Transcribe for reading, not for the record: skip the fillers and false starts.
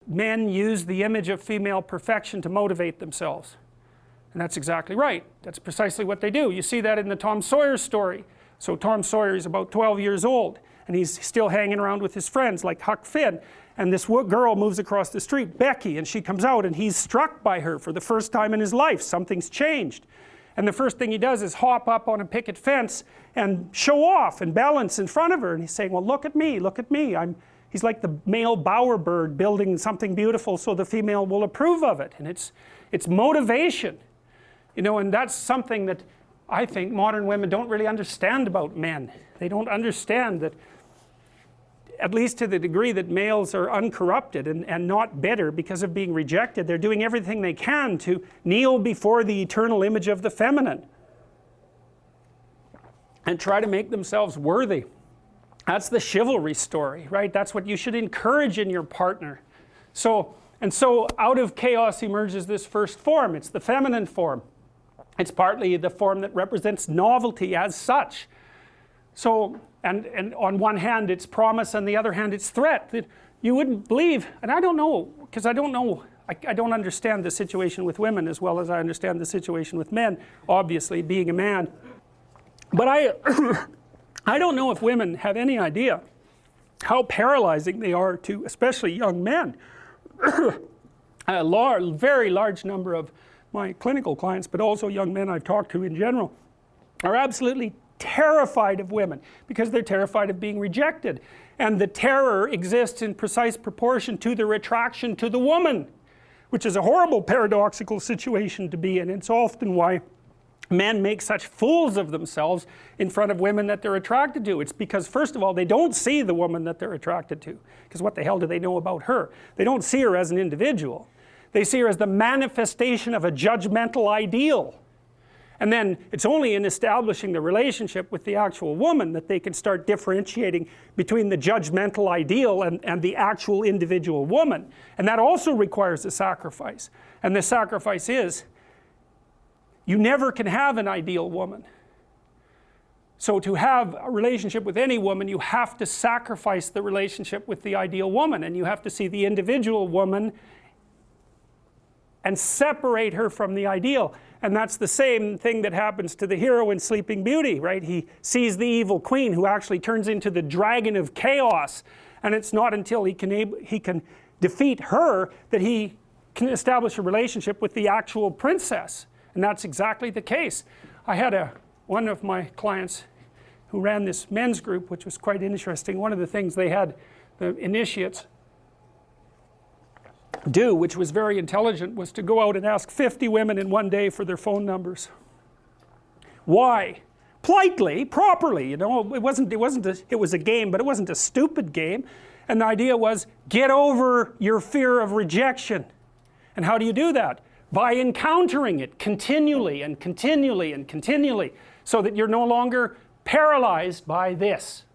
men use the image of female perfection to motivate themselves. And that's exactly right. That's precisely what they do. You see that in the Tom Sawyer story. So Tom Sawyer is about 12 years old, and he's still hanging around with his friends like Huck Finn. And this girl moves across the street, Becky, and she comes out, and he's struck by her for the first time in his life. Something's changed. And the first thing he does is hop up on a picket fence and show off and balance in front of her. And he's saying, well, look at me, look at me. He's like the male bowerbird building something beautiful so the female will approve of it. And it's motivation. You know, and that's something that I think modern women don't really understand about men. They don't understand that, at least to the degree that males are uncorrupted and not bitter because of being rejected, they're doing everything they can to kneel before the eternal image of the feminine and try to make themselves worthy. That's the chivalry story, right? That's what you should encourage in your partner. So out of chaos emerges this first form. It's the feminine form. It's partly the form that represents novelty as such. So, and on one hand it's promise, on the other hand it's threat. That you wouldn't believe, and I don't know, because I don't understand the situation with women as well as I understand the situation with men, obviously, being a man. But I don't know if women have any idea how paralyzing they are to, especially young men. A very large number of my clinical clients, but also young men I've talked to in general, are absolutely terrified of women because they're terrified of being rejected. And the terror exists in precise proportion to the attraction to the woman, which is a horrible paradoxical situation to be in. It's often why men make such fools of themselves in front of women that they're attracted to. It's because, first of all, they don't see the woman that they're attracted to, because what the hell do they know about her? They don't see her as an individual. They see her as the manifestation of a judgmental ideal. And then it's only in establishing the relationship with the actual woman that they can start differentiating between the judgmental ideal and the actual individual woman. And that also requires a sacrifice. And the sacrifice is, you never can have an ideal woman. So to have a relationship with any woman, you have to sacrifice the relationship with the ideal woman, and you have to see the individual woman and separate her from the ideal. And that's the same thing that happens to the hero in Sleeping Beauty, right? He sees the evil queen who actually turns into the dragon of chaos, and it's not until he can defeat her that he can establish a relationship with the actual princess. And that's exactly the case. I had one of my clients who ran this men's group, which was quite interesting. One of the things they had the initiates do, which was very intelligent, was to go out and ask 50 women in one day for their phone numbers. Why? Politely, properly, you know. It was a game, but it wasn't a stupid game. And the idea was, get over your fear of rejection. And how do you do that? By encountering it continually and continually and continually, so that you're no longer paralyzed by this.